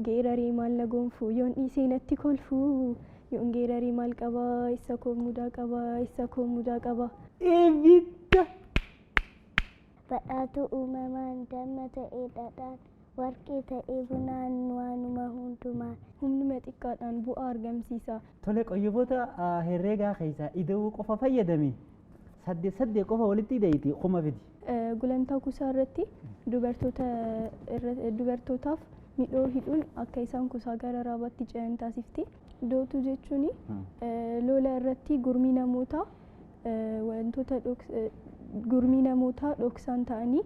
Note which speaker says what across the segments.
Speaker 1: geerarii maal na gonfuu yoon dhiisee natti kolfuu yoon geerarii maal qabaa isa koo mudaa qabaa isa koo mudaa qabaa.
Speaker 2: Ibidda.
Speaker 3: Badhaatu uumamaan damma ta'ee dhadhaan warqee ta'ee bunaan waanuma hundumaan.
Speaker 1: Humnuma xiqqaadhaan bu'aa argamsiisa.
Speaker 2: Tole qoyyoboota herreegaa keessaa ida'uu qofa fayyadami. Saddeet qofa walitti hidhayti qoma fidi.
Speaker 1: Gulantaa kuusaa irratti dubartootaaf midhoo hidhuun akka isaan kuusaa gara raabaatti ce'an taasifti. Dootuu jechuun lola irratti gurmii namootaa wantoota gurmii namootaa dhoksaan ta'anii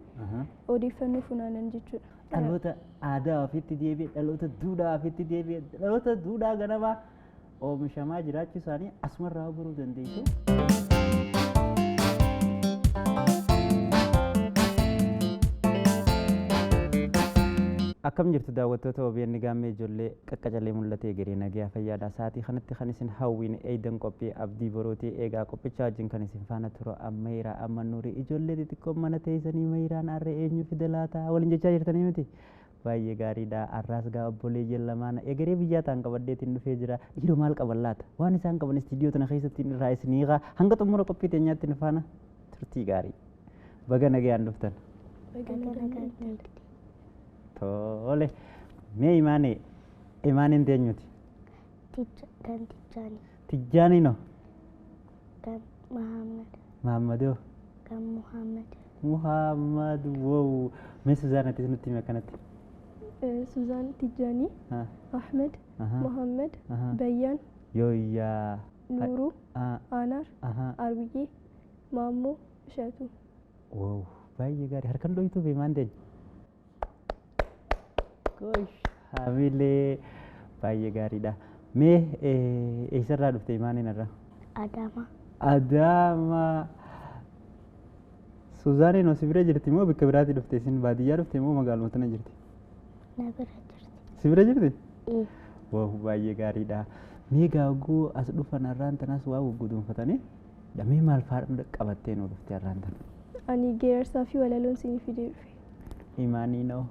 Speaker 1: odeeffannoo funaanan jechuudha.
Speaker 2: Dhaloota aadaa ofiitti deebi'e, dhaloota duudhaa ofiitti deebi'e, dhaloota duudhaa ganamaa oomishamaa jiraachuu isaanii asumarraa baruu dandeessu. Akkam jirtu daawwattoota OBN Gaammee ijoollee qaqqacalee mul'atee garee nagaa fayyaadhaa sa'aatii kanatti kan isin hawwiin eeydan qophii abdii borootii eegaa qophichaa wajjin kan isin faana turu ammayraa amma nuuri ijoollee xixiqqoo mana teessanii mayraan harree eenyu fide laataa waliin jechaa jirtanii miti baay'ee gaariidha. Arraas gaa obboleeyyan lamaan egeree biyyaa ta'an qabaddeetiin dhufee jira. Dhiiroo maal qaban laata waan isaan qaban istiidiyoo tana keessatti irraa isiniiqaa hanga xumura qophii teenyaatti nu faana turtii gaarii baga nagaan dhuftan. Tole mee imaaniin teenyuti?
Speaker 3: Kan Tijjaanii.
Speaker 2: Tijjaanii no?
Speaker 3: Kan Mahammad.
Speaker 2: Mahammadoo?
Speaker 3: Kan Muhammad.
Speaker 2: Muhammad wow. Mee Suzaanatis nutti hime kanatti?
Speaker 1: Suzaan Tijjaanii, Ahmed, Muhammad, Bayyaan,
Speaker 2: Yooyyaa,
Speaker 1: Nuuruu, Anar, Arbiyyee, Maammoo, Shaatu.
Speaker 2: Wow baay'ee gaarii harkaan dhohituu beemaan teenya. Gosh hamilee baay'ee gaariidha. Mee eessarraa dhufte imaaniin irraa?
Speaker 3: Adama.
Speaker 2: Adama. Suzaaniin osoo bira jirti moo bakka biraatti dhufte? Isin baadiyyaa dhufte moo magaaluma tana jirti?
Speaker 3: Na bira jirti.
Speaker 2: Si bira jirti? Wow baay'ee gaariidha. Mee gaaguu as dhufan har'aan tanas waa gugguduunfatanii damee maal fa'aa qabattee nu dhufte har'aan tana?
Speaker 1: Ani geerarsaa fi walaloon siinii fidee dhufe.
Speaker 2: Imaanii noo?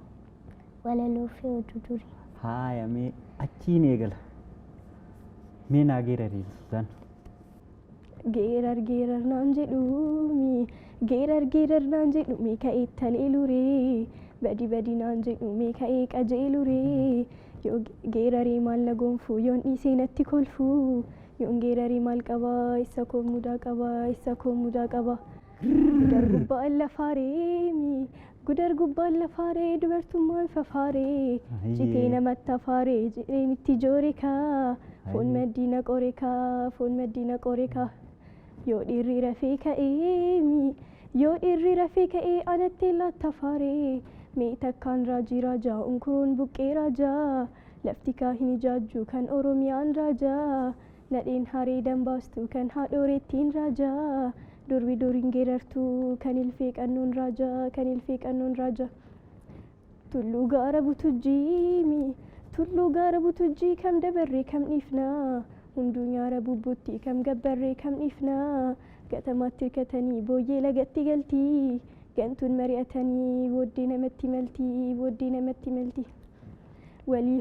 Speaker 3: Walaloo fi oduu durii.
Speaker 2: Haaya mee achiin eegala. Mee naa geerarii Suzaan?
Speaker 1: Geerar naan jedhuumi geerar naan jedhuumi ka'ee taleeluree badi naan jedhuumi ka'ee qajeeluree yoo geerarii maal na gonfuu yoon dhiisee natti kolfuu yoon geerarii maal qabaa isa koo mudaa qabaa isa koo mudaa qabaa. Gudar gubbaan lafaareemi gudar gubbaan lafaaree dubartummaan fafaaree citee namatti afaaree jedheen itti joore kaa foon maddiina qore kaa foon maddiina qore kaa. Yoo dhiirri rafee ka'ee yoo dhiirri rafee ka'ee anatti laata afaaree mee takkaan raajii raajaa unkuroon buqqee raajaa lafti kaa hin ijaajju kan oromiyaan raajaa nadheen haree dambaastu kan haadhoreettiin raajaa durbi duriin geerartuu kan ilfee qannoon raajaa kan ilfee qannoon raajaa. Tulluu gaara butujjii kam dabarree kam dhiifnaa hunduu nyaara bubbutti kam gabbarree kam dhiifnaa gatamaatti hirkatanii booyyee lagatti galtii gantuun mari'atanii booddee namatti maltii booddee namatti maltii. Walii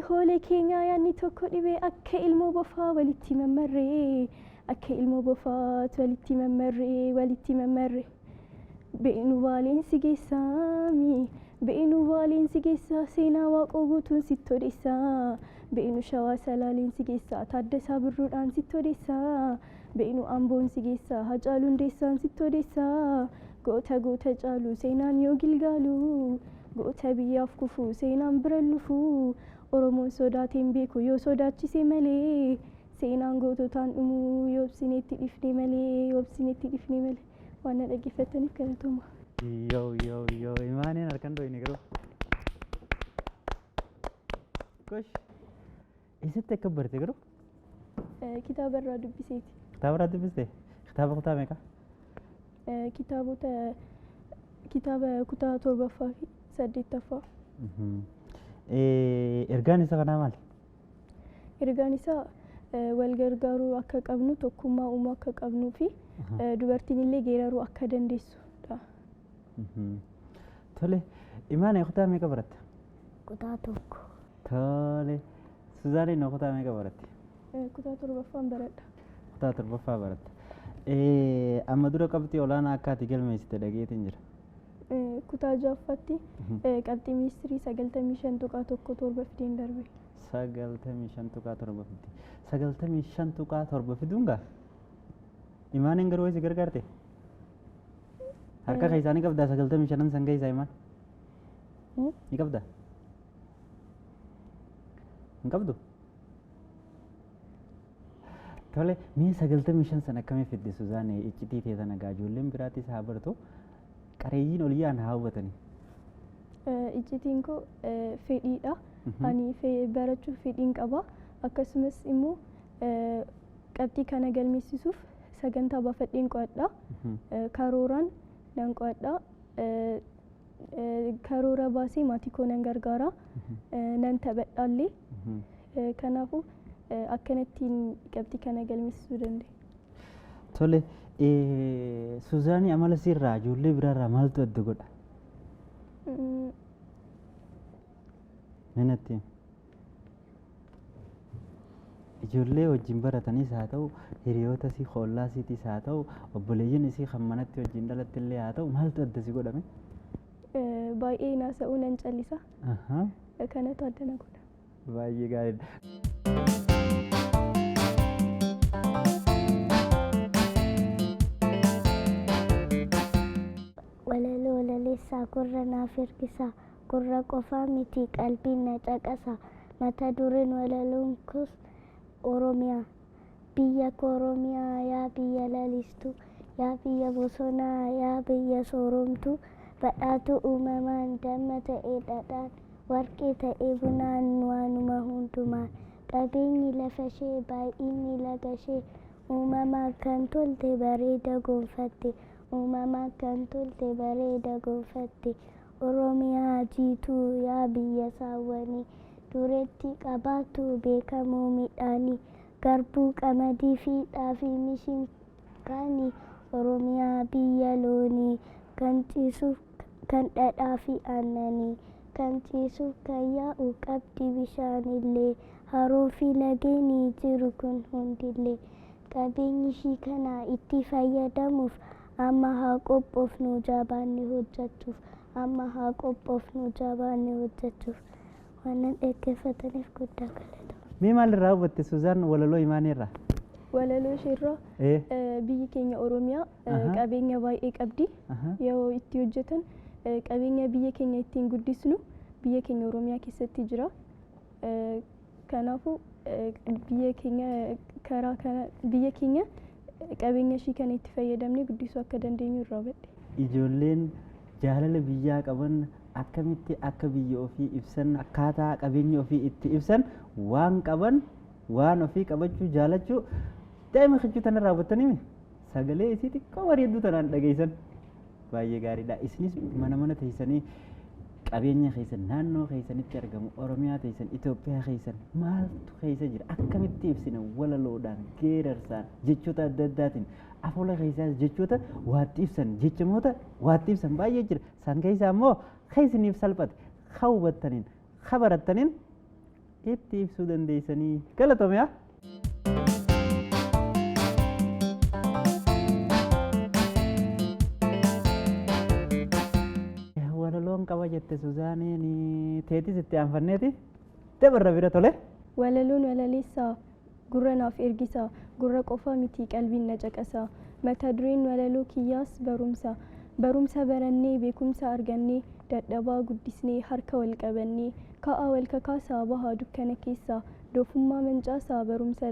Speaker 1: hoola keenyaa yaanni tokko dhibee akka ilmoo bofaa walitti mammarree akka ilmoo bofaat walitti mammarree. Beenu baaleensi geessaa seenaa waaqoo guutuun sitti odeessaa. Beenu shawaa salaaleensi geessaa taaddasaa birruudhaan sitti odeessaa. Beenu amboonsi geessaa hacaaluu hundeessaan sitti odeessaa. Goota caalu seenaan yoo gilgaalu goota biyyaaf kufu seenaan bira lufu. Oromoon sodaateen beeku yoo sodaachise malee seenaan goototaan dhumu yoo obsineetti dhifne malee waan na dhaggeeffataniif galatooma.
Speaker 2: Yoo imaaniin harkaan dhohine garuu. Gosh eessatti akka barte garuu?
Speaker 1: Kitaaba irraa dubbiseeti.
Speaker 2: Kitaaba irraa dubbiste? Kitaaba kutaa meeqa?
Speaker 1: Kitaaba kutaa 7ffaa fi 8ffaa.
Speaker 2: Ergaan isaa kanaa maali?
Speaker 1: Ergaan isaa wal gargaaruu akka qabnu tokkummaa uumuu akka qabnuu fi dubartiin illee geeraruu akka dandeessudha.
Speaker 2: Tole imaanee kutaa meeqa baratta?
Speaker 3: kutaa tokko.
Speaker 2: Tole. Suzaaniin kutaa meeqa baratte?
Speaker 1: Kutaa torbaffaan baradha.
Speaker 2: Kutaa torbaffaa baratte. Amma dura qabxii olaanaa akka ati galmeessite dhageetiin jira.
Speaker 1: Kutaa ja'affaatti qabxii ministirii 95.17 fideen darbe.
Speaker 2: 95.7 fidde. 95.7 fiduun gaa? Imaaniin garuu si gargaarte? Harka keessaa ni qabdaa 95 san keessaa imaan? Ni qabdaa? Hin qabdu? Tole, mee 95 sana akkamii fidde Suzaanii iccitii ta'e sana gaa ijoolleen biraattis haa baratu qareeyyiin oliyyaan haa hawwatanii.
Speaker 1: Iccitiin koo fedhiidha. Ani barachuuf fedhiin qaba. Akkasumas immoo qabxii kana galmeessisuuf sagantaa baafadheen qo'adha. Karooraan nan qo'adha. Karoora baasee maatii koo nan gargaara. Nan taphadhaallee. Kanaafuu akkanattiin qabxii kana galmeessisuu dandeenya.
Speaker 2: Tole, Suzaanii amala sirraa ijoollee biraarraa maaltu adda godha? Minatti ijoollee wajjin baratanis haa ta'u, hiriyoota isii hollaa isiitis haa ta'u, obboleeyyiin isii kan manatti wajjin dhalatte illee haa ta'u, maaltu adda si godhame?
Speaker 1: Baay'ee naasa'uu nan callisa. Kanatu adda na godha.
Speaker 2: Baay'ee gaariidha.
Speaker 3: Walaloo walaleessaa gurra naaf hirkisaa, gurra qofaa miti qalbiin na caqasa. Mata dureen walaloon koos Oromiyaa. Biyya koo Oromiyaa yaa biyya lalistuu, yaa biyya bosonaa, yaa biyya sooromtuu, badhaatu uumamaan damma ta'ee dhadhaan, warqee ta'ee bunaan waanuma hundumaan. Qabeenyi lafashee baay'inni lagashee, uumamaan kan tolte bareeda gonfatte, uumamaan kan tolte bareeda gonfatte. Oromiyaa jiituu yaa biyya saawwanii, dureetti qabaatu beekamoo midhaanii, garbuu qamadii fi xaafii mishingaanii. Oromiyaa biyya loonii, kan ciisuuf kan dhadhaa fi aannanii, kan ciisuuf kan yaa'u qabdi bishaanillee, haroo fi lageenii jiru kun hundillee. Qabeenyi ishii kana itti fayyadamuuf amma haa qophoofnu jabaanne hojjechuuf, amma haa qophoofnu jabaanne hojjechuuf. Waan dhaggeeffataniif guddaa galatoomaa.
Speaker 2: Mee maalirraa hubatte Suzaan walaloo imaaniirraa?
Speaker 1: Walaloo isheerraa biyyi keenya Oromiyaa qabeenya baay'ee qabdi. Yoo itti hojjetan qabeenya biyya keenya ittiin guddisnu biyya keenya Oromiyaa keessatti jira. Kanaafuu biyya keenya karaa kana biyya keenya qabeenya ishii kana itti fayyadamnee guddisuu akka dandeenyu irraa hubadhe.
Speaker 2: Ijoolleen jaalala biyyaa qaban akkamitti akka biyya ofii ibsan, akkaataa qabeenya ofii itti ibsan, waan qaban waan ofii qabachuu jaalachuu daa'ima kichuu tanarraa hubattanii sagalee isii xiqqoo bareedduu tanaan dhageessan baay'ee gaariidha. Isinis mana teessanii qabeenya keessan naannoo keessanitti argamu Oromiyaa keessan Itoophiyaa keessan maaltu keessa jira akkamitti ibsina walaloodhaan geerarsaan jechoota adda addaatiin afoola keessaas jechoota waatti ibsan jechamoota waatti ibsan baay'ee jira. San keessaa immoo keessaniif salphate haa hubattaniin haa barattaniin itti ibsuu dandeessanii galatoomee. Walaloon qaba jette Suzaaniin teetis itti aanfanneeti dabarra bira tole.
Speaker 1: Walaloon walaleessaa gurra naaf ergisaa, gurra qofaa miti qalbiin na caqasaa. Mata dureen walaloo kiyyaas barumsa. Barumsa barannee beekumsa argannee dadhabaa guddisnee harka wal qabannee ka'aa wal kakaasaa bahaa dukkana keessaa doofummaa mancaasaa barumsa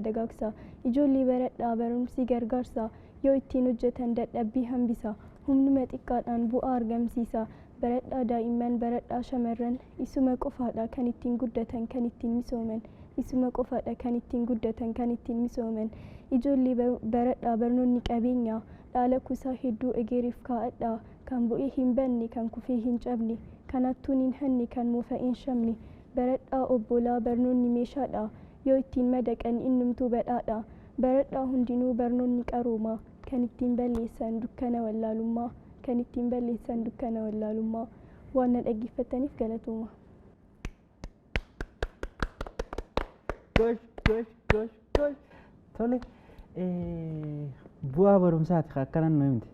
Speaker 1: dagaagsaa ijoollee baradhaa barumsi gargaarsaa yoo ittiin hojjetan dadhabbii hambisa humnuma xiqqaadhaan bu'aa argamsiisa baradhaa daa'imman baradhaa shamarran isuma qofaadha kan ittiin guddatan kan ittiin misooman isuma qofaadha kan ittiin guddatan kan ittiin misooman ijoollee baradhaa barnoonni qabeenyaa dhaala kuusaa hedduu egeeriif kaa'adhaa kan bu'ee hin banne kan kufee hin cabne kan hattuun hin hanne kan moofa'ee hin shamne baradhaa obbolaa barnoonni meeshaadha yoo ittiin madaqan innumtuu badhaadha baradhaa hundinuu barnoonni qaroomaa kan ittiin balleessan dukkana wallaalummaa kan ittiin balleessan dukkana wallaalummaa waan na dhaggeeffataniif galatooma.
Speaker 2: Gosh. Tole bu'aa barumsaati akkanan nu himte.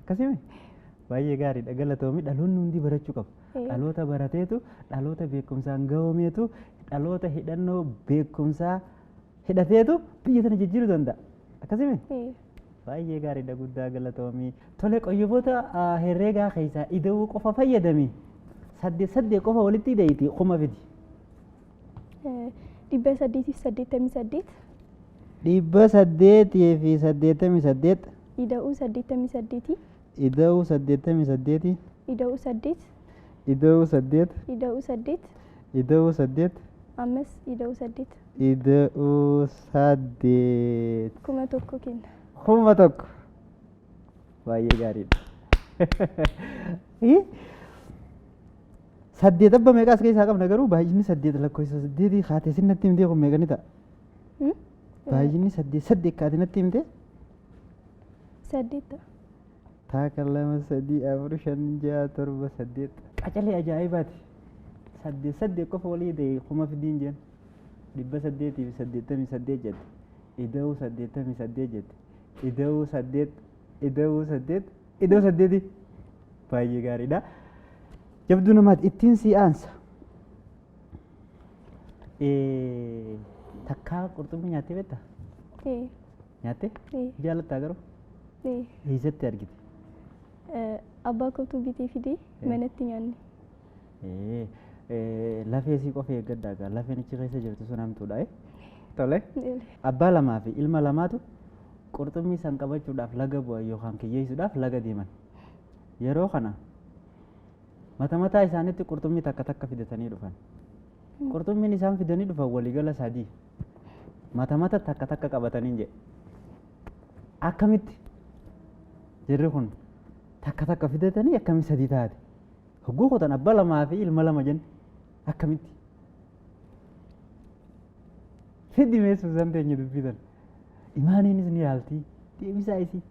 Speaker 2: Akkasimi baay'ee gaariidha galatoomii dhaloonni hundi barachuu qabu. Dhaloota barateetu dhaloota beekumsaan gahoomeetu dhaloota hidhannoo beekumsaa hidhateetu biyya sana jijjiiruu danda'a. Akkasimi baay'ee gaariidha guddaa galatoomii. Tole qoyyoboota herreegaa keessaa ida'uu qofa fayyadami. Saddeet qofa walitti hidhayti kuma fidi.
Speaker 1: 888
Speaker 2: 888
Speaker 1: ida'uu 88
Speaker 2: ida'uu 88
Speaker 1: ida'uu 8
Speaker 2: ida'uu 8
Speaker 1: ida'uu 8
Speaker 2: ida'uu 8
Speaker 1: ammas ida'uu 8
Speaker 2: ida'uu 8
Speaker 1: kuma tokko kenna.
Speaker 2: kuma tokko baay'ee gaariidha. Saddeet abba meeqaas keessaa qabna garuu baay'inni saddeet lakkoofsa saddeetii kaatee sinnatti himtee kun meeqani ta'a? Baay'inni saddeet kaatee natti himtee?
Speaker 1: 8 ta'a.
Speaker 2: Taaka 2 3 4 5 6 7 8 qacalee ajaa'ibaati. Saddeet qofa walii ta'e kuma fidiin jeen 888 jette. Ida'uu 88 jette. Ida'uu 8 baay'ee gaariidha. Jabduu namaati ittiin si aansa. Takkaa qurxummii nyaattee beektaa? Nyaattee? Jaalattaa garuu? Eessatti argite?
Speaker 1: Abbaa kootu bitee fidee manatti nyaanne.
Speaker 2: Lafee sii qofa eeggaddaa gaa lafeen achi keessa jirtu sun hamtuudha. Tole. Abbaa lamaa fi ilma lamaatu qurxummii san qabachuudhaaf laga bu'an yookaan kiyyeessuudhaaf laga deeman. Yeroo kana mataa isaaniitti qurxummii takka fidatanii dhufan. Qurxummiin isaan fidanii dhufan waliigala sadii. Mata takka qabatanii jedhe. Akkamitti jirri kun takka fidatanii akkamitti sadii taate? Hogguu qotan abbaa lamaa fi ilma lama jenni akkamitti? Fiddi meesuu isaan teenye dubbitan. Imaaniinis ni yaaltii deebisaa isii.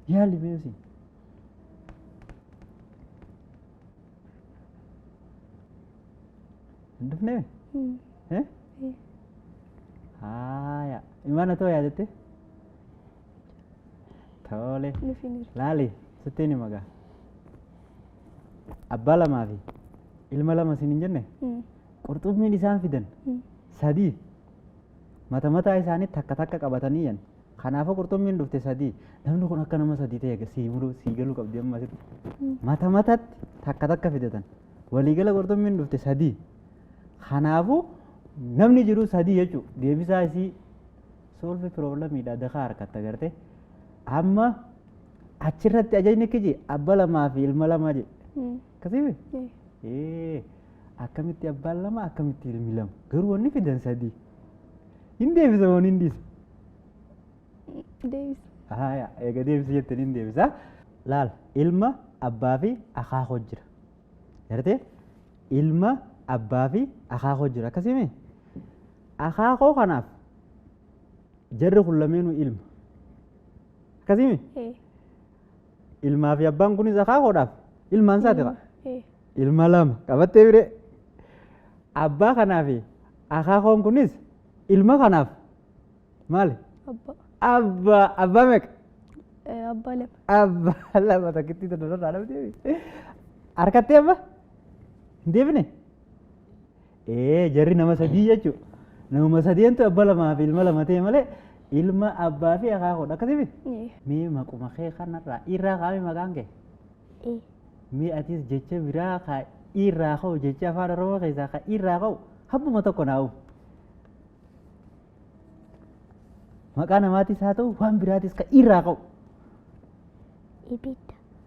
Speaker 2: Yaali meesii. Hin dhufnee? Haaya imaana ta'uu yaadatte? Tole. Laali sittiin hima gaa. Abbaa lamaa fi ilma lama isin hin jenne? Qurxummiin isaan fidan sadii mataa isaanii takka qabatanii yan. Kanaafuu qurxummiin dhufte sadii. Namni kun akka nama sadii ta'e sii galuu qabdi amma asitti. Mataatti takka fidatan. Waliigala qurxummiin dhufte sadii. Kanaafuu namni jiru sadii jechuudha. Deebisaa isii solve problemiidha dakaa harkatti agarte. Amma achirratti ajajni kiji abbaa lamaa fi ilma lama jedhe. Akkasii akkamitti abbaan lama akkamitti ilmi lama garuu wanni fidan sadii. Hin deebisa waan hin dhiisa.
Speaker 1: Deebisa.
Speaker 2: Egaa deebisa jettanii hin deebisa. Laal ilma abbaa fi akaakoo jira. Gartee ilma abbaa fi akaakoo jira akkasii akaakoo kanaaf jarri kun lameenuu ilma. Akkasii ilmaa fi abbaan kunis akaakoodhaaf ilmaan isaati qaba. Ilma lama qabattee biree abbaa kanaaf akaakoon kunis ilma kanaaf maali? Abbaa meeqa?
Speaker 1: Abbaa lama.
Speaker 2: Abbaa lama takkitti tolorraa dhabdee harkattee abbaa hin deebine? Jarri nama sadii jechuudha. Nama sadiintu abbaa lamaa fi ilma lama ta'e malee ilma abbaa fi akaakoodha akkasii mee maquma kee kanarraa irraa kaa'ame maqaan kee? Mee atis jecha biraa ka irraa ka'u jecha afaan oromoo keessaa ka irraa ka'u habbuma tokko naa'u. Maqaa namaatis haa ta'u waan biraatis ka irraa ka'u.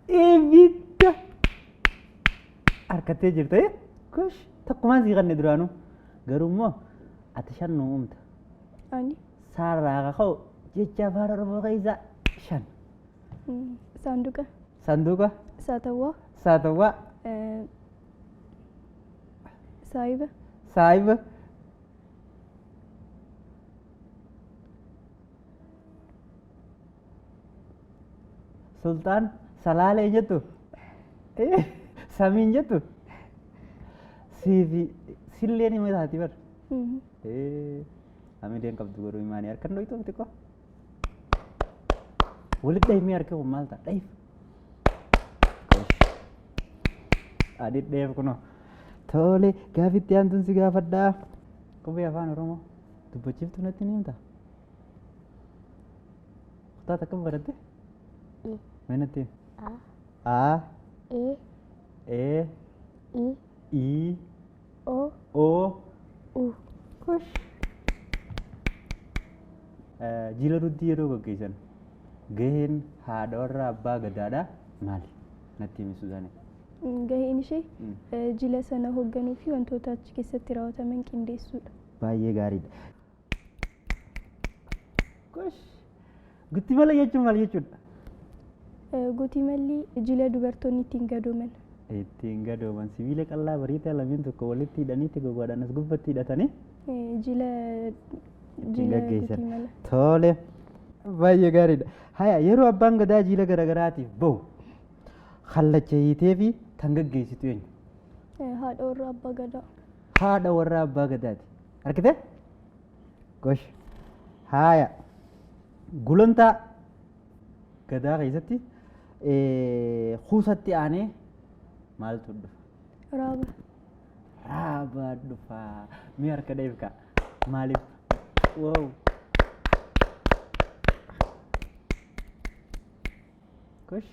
Speaker 2: Ibidda. Harkattee jirta gosh takkumaan sii qanne duraanuu garuu immoo ati shan nu uumta. Saarraa ka ka'u jecha afaan oromoo keessaa shan.
Speaker 1: Saanduqa.
Speaker 2: Saanduqa.
Speaker 1: Saatawwaa.
Speaker 2: Saatawwaa.
Speaker 1: Saayiba.
Speaker 2: Saayiba. sultaan salaalee jettu samiin jettu siifi sillee ni mataati bar amideen qabdu garuu imaanii harkan dhoytu miti ko walitti dhaymee harka kun maal ta'a dhayif adidheef kuno tole gaafitti aantuun si gaafadhaa qubee afaan oromoo dubbachiiftu natti ni himta kutaa takka baratte manatti a e i o
Speaker 3: u
Speaker 2: kush jila nutti yeroo gaggeessan gaheen haadha warra abbaa gadaadha maali natti himi Suuzaane
Speaker 1: gaheen ishee jila sana hoogganuu fi wantoota achi keessatti raawwataman qindeessuudha.
Speaker 2: Baay'ee gaariidha. Gosh gutti mala jechuun maal jechuudha?
Speaker 1: Guti malli jila dubartoonni ittiin gadooman.
Speaker 2: Ittiin gadooman sibiila qal'aa bareedaa lameen tokko walitti hidhaniitti gogaadhaan as gubbatti hidhatanii
Speaker 1: jila
Speaker 2: gaggeessan. Tole baay'ee gaariidha. Haya yeroo abbaan gadaa jila garaagaraatiif bahu kallacha hiitee fi kan gaggeessitu eenyu?
Speaker 1: Haadha warra abbaa gadaa.
Speaker 2: Haadha warra abbaa gadaati. Argite? Gosh. Haya gulantaa gadaa keessatti kuusatti aanee maaltu dhufa?
Speaker 1: Raaba.
Speaker 2: Raaba dhufa. Mee harka dheefka maaliif? Wow. Gosh.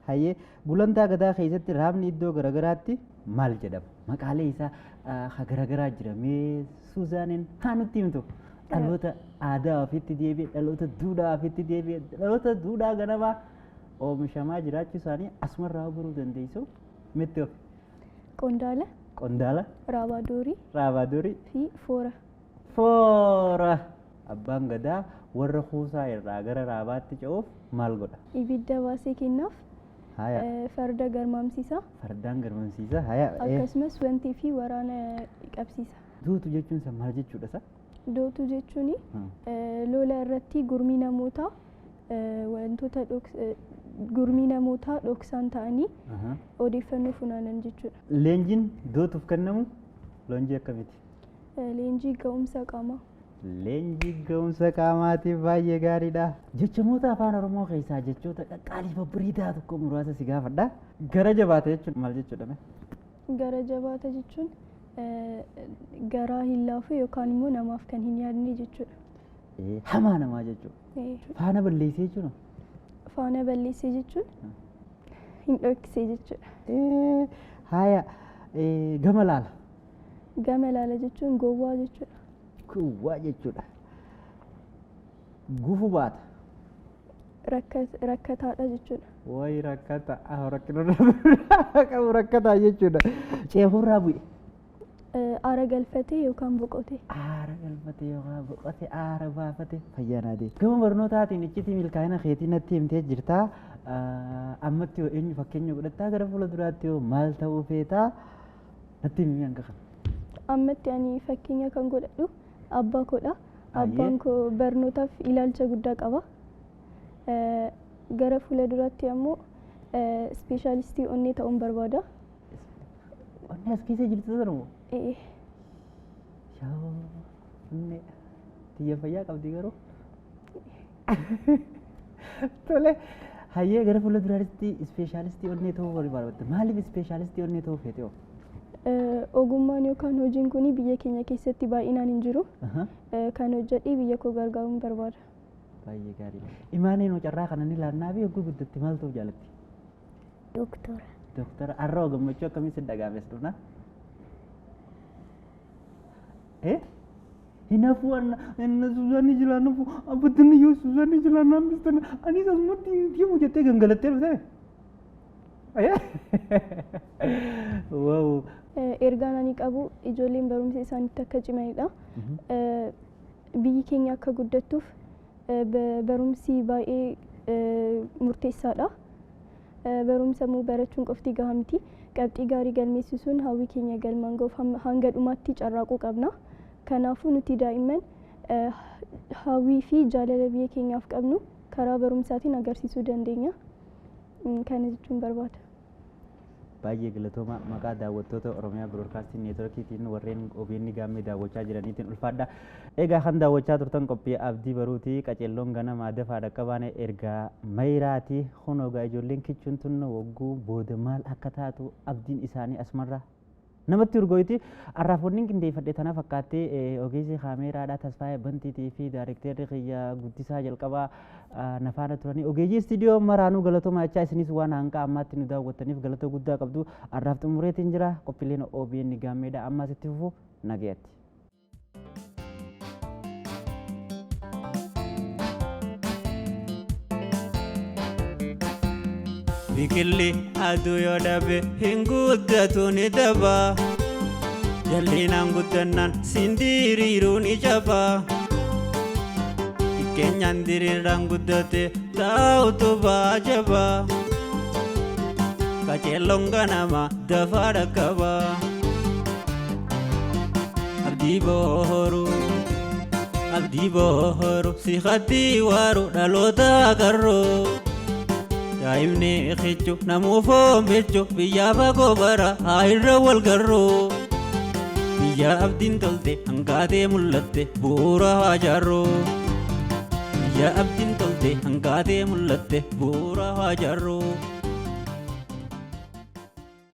Speaker 2: Hayyee gulantaa gadaa keessatti raabni iddoo garaagaraatti maal jedhama? Maqaalee isaa ha garaagaraa jira. Mee Suuzaaniin haa nutti himtu? Dhaloota aadaa ofiitti deebi'e, dhaloota duudhaa ofiitti deebi'e, dhaloota duudhaa ganamaa oomishamaa jiraachuu isaanii asumarraa baruu dandeessu miti of.
Speaker 1: Qondaala.
Speaker 2: Qondaala.
Speaker 1: Raabaadorii.
Speaker 2: Raabaadorii.
Speaker 1: Fi foora.
Speaker 2: Foora. Abbaan gadaa warra kuusaa irraa gara raabaatti ce'uuf maal godha?
Speaker 1: Ibidda baasee kennaaf. Farda garmaamsiisa.
Speaker 2: Fardaan garmaamsiisa.
Speaker 1: Akkasumas wantii fi waraana qabsiisa.
Speaker 2: Dootu jechuun isa maal jechuudha isa?
Speaker 1: Dootu jechuun lola irratti gurmii namootaa wantoota gurmii namootaa dhoksaan ta'anii odeeffannoo funaanan jechuudha.
Speaker 2: Leenjiin dootuuf kennamu leenjii akkamiiti?
Speaker 1: Leenjii ga'umsa qaamaa.
Speaker 2: Leenjii ga'umsa qaamaatiif baay'ee gaariidha. Jechamoota afaan Oromoo keessaa jechoota qaqqaalii babbiriidaa tokko muraasa si gaafadha. Gara jabaata jechuun maal jechuudha?
Speaker 1: Gara jabaata jechuun garaa hin laafu yookaan immoo namaaf kan hin yaadne jechuudha.
Speaker 2: Hamaa namaa jechuudha. Faana balleessee jechuudha.
Speaker 1: Faana balleessee jechuun hin dhoksee jechuudha.
Speaker 2: Haya gama laala.
Speaker 1: Gama laala jechuun gowwaa jechuudha.
Speaker 2: Gowwaa jechuudha. Gufu baata.
Speaker 1: Rakkataadha jechuudha.
Speaker 2: Wayi rakkata rakkataa jechuudha. Ceefurraa bu'e.
Speaker 1: Aara galfatee yookaan boqotee.
Speaker 2: Aara galfatee yookaan boqotee aara baafate fayyanaadee. Gama barnootaatiin iccitii milkaa'ina keetii natti himtee jirtaa. Ammatti yoo eenyu fakkeenya godhattaa gara fuula duraatti yoo maal ta'uu feetaa natti himi hanga kana.
Speaker 1: Ammatti ani fakkeenya kan godhadhu abbaa koodha. Abbaan koo barnootaaf ilaalcha guddaa qaba. Gara fuula duraatti ammoo ispeeshaalistii onnee ta'uun barbaada.
Speaker 2: Onnee as keessa jirtu ta'uu?
Speaker 1: Yaa
Speaker 2: onnee xiyya fayyaa qabdi garuu. Tole hayyee gara fuula duraatti ispeeshaalistii onnee ta'uu barbaadda. Maaliif ispeeshaalistii onnee ta'uu feete hoo?
Speaker 1: Ogummaan yookaan hojiin kun biyya keenya keessatti baay'inaan hin jiru. Kan hojjedhee biyya koo gargaaruun barbaada.
Speaker 2: Baay'ee gaariidha. Imaaneen carraa kana ni laannaa fi yogguu guddatti maal ta'uu jaalatti?
Speaker 3: Doktora.
Speaker 2: Doktora har'a gammachuu akkamii si dhagaames dhufna? Hinaafuu anna Suuzaanii jilaan nufu abbattinni yoo Suuzaanii jilaan naan bistan anis asumatti himu jettee gangalattee dhufte. Wow.
Speaker 1: Ergaan ani qabu ijoolleen barumsa isaaniitti akka cimanidha. Biyyi keenya akka guddattuuf barumsi baay'ee murteessaadha. Barumsa immoo barachuun qofti gahaa miti. Qabxii gaarii galmeessisuun hawwii keenya galmaan gahuuf hanga dhumaatti carraaquu qabna. Kanaafuu nuti daa'imman hawwii fi jaalala biyya keenyaaf qabnu karaa barumsaatiin agarsiisuu dandeenya. kana jechuun barbaada.
Speaker 2: Baay'ee galatooma maqaa daawwattoota Oromiyaa Biroodkaastiin Neetworkiitiin warreen OBN gaammee daawwachaa jiraniitiin ulfaadha. Egaa kan daawwachaa turtan qophii abdii baruutii qaceelloon ganamaa dafaa dhaqqabaane ergaa mayraati hunoogaa ijoolleen kichuun tunna wagguu booda maal akka taatu abdiin isaanii asumarraa namatti urgoyti arraafoonni qindeeffadhe tana fakkaattee ogeessi kaameeraadhaa Tasfaayee Bantiitii fi daayirekteerri Xiyyaa Guddisaa jalqabaa nafaana turanii ogeeyyii istiidiyoo maraanuu galatoomaa jechaa isinis waan hanga ammaatti nu daawwattaniif galata guddaa qabdu arraaf xumureetiin jira qophiileen OBN gaammeedha ammaas itti fufu nagaatti.
Speaker 4: Biqilli aduu yoo dhabe hin guddatu ni daba jallinaan guddannaan sindiriiruu ni jaba keenyaan diriiraan guddate taa'utu baajaba qaceelloon ganamaa dafaa dhaqqaba abdii booru siqatti waaru dhaloota agarroo daa'imni xiqqoo namuufoo michuu biyyaa fagoo bara haayirra wal garroo biyya abdiin tolte hangaatee mul'atte bu'uura haajaarroo biyya abdiin tolte hangaatee mul'atte bu'uura haajaarroo.